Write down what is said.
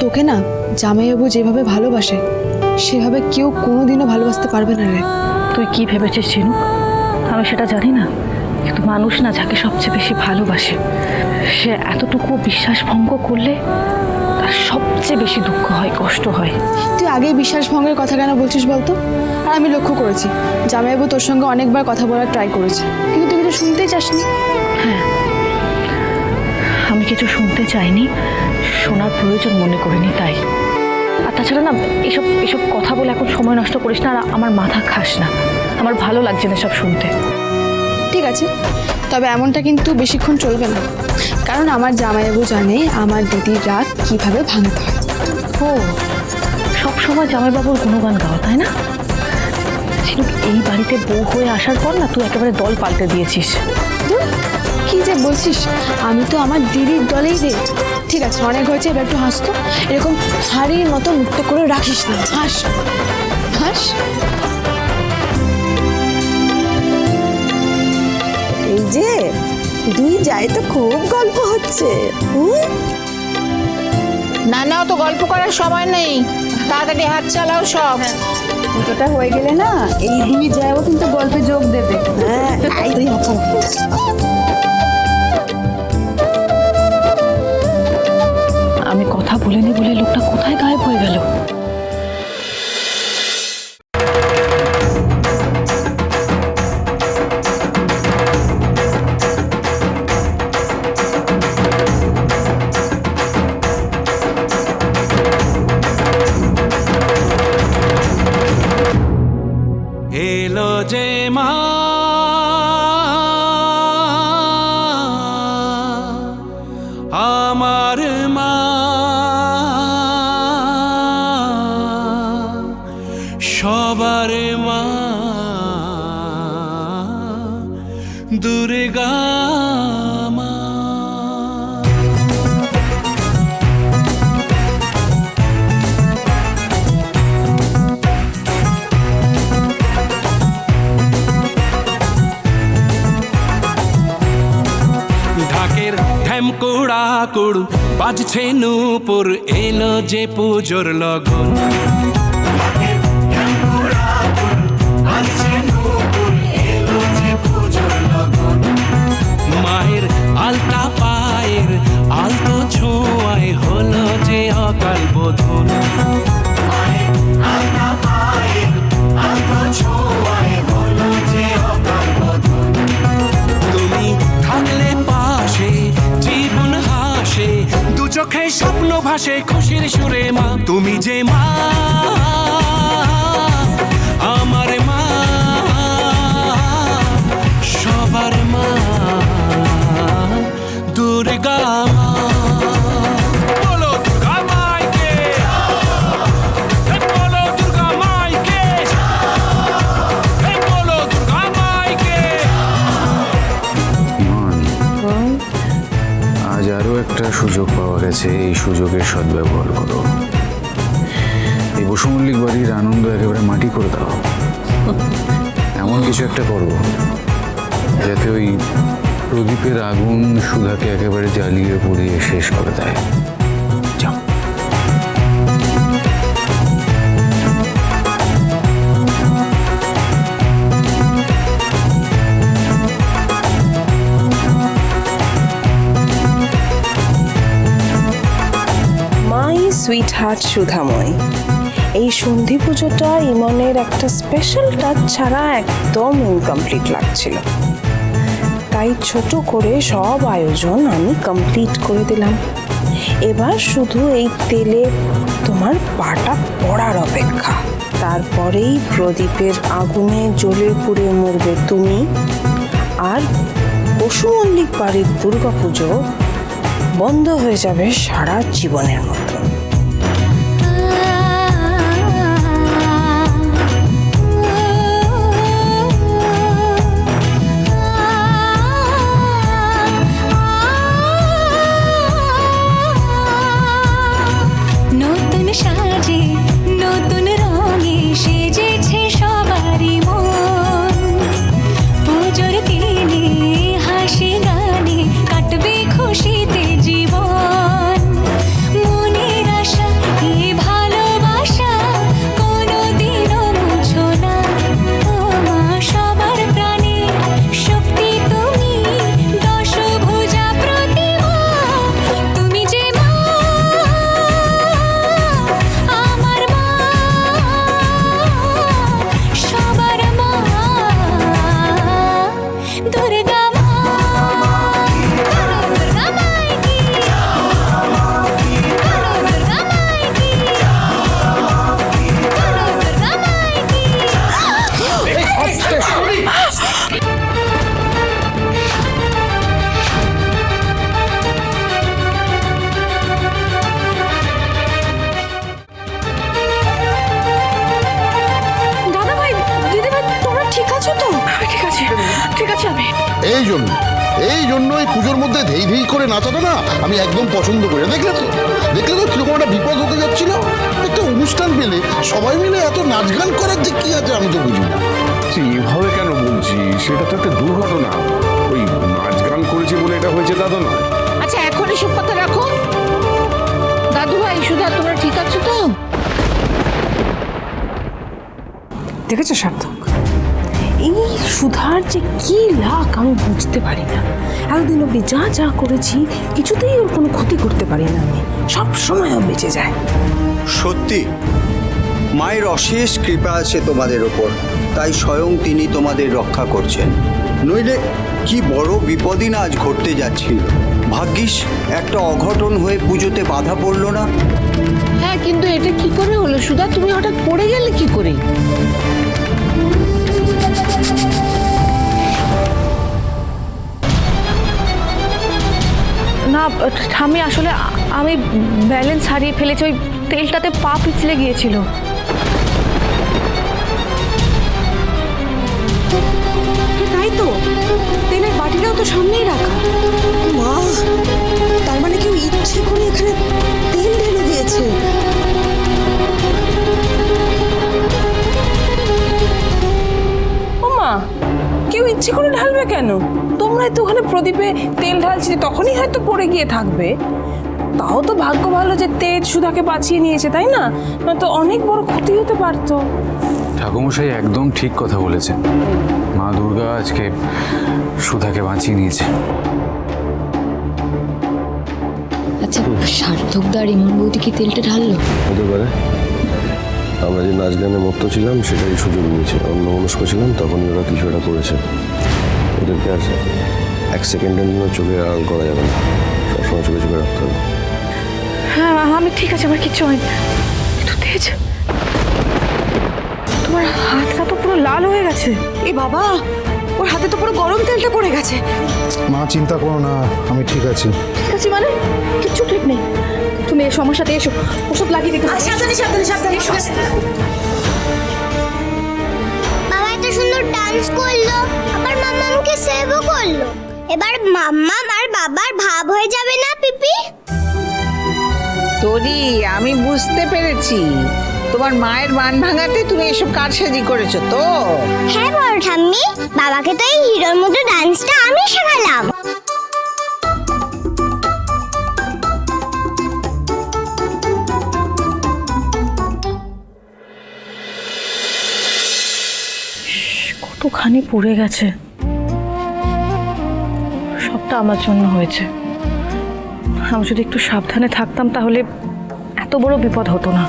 তোকে না জামাইবাবু যেভাবে ভালোবাসে সেভাবে কেউ কোনোদিনও ভালোবাসতে পারবে না রে। তুই কি ভেবেছিস ঝিনুক? আমি সেটা জানি না, কিন্তু মানুষ না যাকে সবচেয়ে বেশি ভালোবাসে সে এতটুকু বিশ্বাস ভঙ্গ করলে তার সবচেয়ে বেশি দুঃখ হয়, কষ্ট হয়। তুই আগেই বিশ্বাস ভঙ্গের কথা কেন বলছিস বলতো? আর আমি লক্ষ্য করেছি জামাইবাবু তোর সঙ্গে অনেকবার কথা বলার ট্রাই করেছে, কিন্তু তুই কিছু শুনতেই চাসনি। হ্যাঁ, আমি কিছু শুনতে চাইনি, শোনার প্রয়োজন মনে করিনি তাই। আর তাছাড়া না এসব এসব কথা বলে এখন সময় নষ্ট করিস না, আর আমার মাথা খাস না, আমার ভালো লাগছে না সব শুনতে। ঠিক আছে, তবে এমনটা কিন্তু বেশিক্ষণ চলবে না, কারণ আমার জামাইবাবু জানে আমার দিদির রাগ কিভাবে ভাঙতে হয়। ও, সব সময় জামাইবাবুর গুণগান গাও তাই না? ঝিনুক, এই বাড়িতে বউ হয়ে আসার পর না তুই একেবারে দল পাল্টে দিয়েছিস। কি যে বলছিস, আমি তো আমার দিদির দলেই রে। ঠিক আছে, অনেক হয়েছে, এবার একটু হাসতো। এরকম হাড়ির মতো মুক্ত করে রাখিস না, হাস হাস। এই যে দুই যাই তো খুব গল্প হচ্ছে। না না, তো গল্প করার সময় নেই, তাড়াতাড়ি হাত চালাও সব। পুজোটা হয়ে গেলে না এই দুই যাইও কিন্তু গল্পে যোগ দেবে। হ্যাঁ, তুই আমি কথা বলিনি বলে লোকটা কোথায় গায়েব হয়ে গেল? এলো যে মা আমার মা, সবার মা দুর্গা মা। ঢাকের ঢ্যামকুড়া কুড় বাজছে নূপুর, এলো যে পুজোর লগন। মায়ের আলতা পায়ের আলতো ছোঁয়ায় হলো যে অকাল বোধন। তুমি থাকলে পাশে জীবন হাসে, দু চোখে স্বপ্ন ভাসে খুশির সুরে মা। তুমি যে মা আমার মা, সবার মা দুর্গা মা। বলো দুর্গা মাইকে, বলো দুর্গা মাইকে, বলো দুর্গা মাইকে। আজ আরও একটা সুযোগ পাওয়া গেছে, এই সুযোগের সদ্ব্যবহার করো। এই বসুমল্লিক বাড়ির আনন্দ একেবারে মাটি করে দাও। এমন কিছু একটা করো যাতে ওই প্রদীপের আগুন সুধাকে একেবারে জ্বালিয়ে পুড়িয়ে শেষ করে দেয়। যাও। মাই সুইট হার্ট সুধাময়, এই সন্ধি পুজোটা ইমনের একটা স্পেশাল টাচ ছাড়া একদম ইনকমপ্লিট লাগছিল, তাই ছোট করে সব আয়োজন আমি কমপ্লিট করে দিলাম। এবার শুধু এই তেলে তোমার পাটা পড়ার অপেক্ষা, তারপরেই প্রদীপের আগুনে জ্বলে পুড়ে মরবে তুমি, আর বসুমল্লিক বাড়ির দুর্গাপুজো বন্ধ হয়ে যাবে সারা জীবনের মতো। নতুন সাজে নতুন রঙে সেজেছে সবারই মন, পুজোর দিনে হাসি গানে কাটবে খুশিতে জীবন। মনের আশা এই জন্যই পুজোর মধ্যে ধেই ধেই করে নাচাটা না আমি একদম পছন্দ করি না। দেখলে তো কিরকম একটা বিপদ হতে যাচ্ছিল। একটা অনুষ্ঠান পেলে সবাই মিলে এত নাচ গান করার যে কি আছে আমি তো বুঝি না। এভাবে কেন বলছি? সেটা তো একটা দুর্ঘটনা। ওই নাচ গান করেছে বলে এটা হয়েছে তা তো নয়। আচ্ছা এখন এসব কথা রাখো। দাদু ভাই সুধা তোমরা ঠিক আছো তো? দেখেছো সার্থক, এই সুধার যে কি লাক আমি বুঝতে পারি না। এতদিন অব্দি যা যা করেছি কিছুতেই ওর কোনো ক্ষতি করতে পারি না আমি, সব সময় ও বেঁচে যায়। সত্যি মায়ের অশেষ কৃপা আছে তোমাদের ওপর, তাই স্বয়ং তিনি তোমাদের রক্ষা করছেন। নইলে কি বড় বিপদই না আজ ঘটতে যাচ্ছিল। ভাগ্যিস একটা অঘটন হয়ে পুজোতে বাধা পড়লো না। হ্যাঁ কিন্তু এটা কি করে হলো সুধা? তুমি হঠাৎ পড়ে গেলে কি করে? না ঠাম্মি, আসলে আমি ব্যালেন্স হারিয়ে ফেলেছি, ওই তেলটাতে পা পিছলে গিয়েছিল। তাই তো, তেলের বাটিটাও তো সামনেই রাখা। মা, তার মানে কেউ ইচ্ছে করে এখানে তেল ঢেলে দিয়েছে। ও মা, কেউ ইচ্ছে করে ঢালবে কেন? তোমরাই তো ওখানে প্রদীপে তেল ঢালছিলে, তখনই হয়তো পড়ে গিয়ে থাকবে। তাও তো ভাগ্য ভালো যে তেজ সুধাকে বাঁচিয়ে নিয়েছে, তাই না? নয়তো অনেক বড় ক্ষতি হতে পারতো। ঠাকুমশাই একদম ঠিক কথা বলেছেন। মা দুর্গা আজকে সুধাকে বাঁচিয়ে নিয়েছে। আচ্ছা, সার্থকদার ইমন বৌদি কি তেলটা ঢাললো? হতে পারে। আমরা যে নাচ গানে মত্ত ছিলাম সেটাই সুযোগ নিয়েছে। অন্য মনস্ক ছিলাম তখনই ওরা কিছু একটা করেছে। ওদেরকে আর এক সেকেন্ডের জন্য চোখে আড়াল করা যাবে না, সবসময় চোখে চোখে রাখতে হবে। হ্যাঁ আমি ঠিক আছে, আমার কিচ্ছু হয়নি। কিন্তু তেজ, তোমার হাতটা তো পুরো লাল হয়ে গেছে। এ বাবা, ওর হাতে তো পুরো গরম তেলটা পড়ে গেছে। মা চিন্তা করো না, আমি ঠিক আছি। ঠিক আছে মানে? কিচ্ছু ঠিক নেই। তুমি এসো আমার সাথে, এসো, ওষুধ লাগিয়ে দিতে হবে। সাবধানে সাবধানে সাবধানে। বাবা এত সুন্দর ডান্স করলো, আবার মাম্মা আমাকে সেভও করলো। এবার মাম্মা আর বাবার ভাব হয়ে যাবে না পিপি? তোরি আমি বুঝতে পেরেছি, তোমার মায়ের মান ভাঙাতে তুমি এসব কারসাজি করেছো তো? হ্যাঁ বড় ঠাম্মি, বাবাকে তো এই হিরোর মতো ডান্সটা আমি শেখালাম। কতখানি পুড়ে গেছে। সবটা আমার জন্য হয়েছে। আমি যদি একটু সাবধানে থাকতাম তাহলে এত বড় বিপদ হতো না।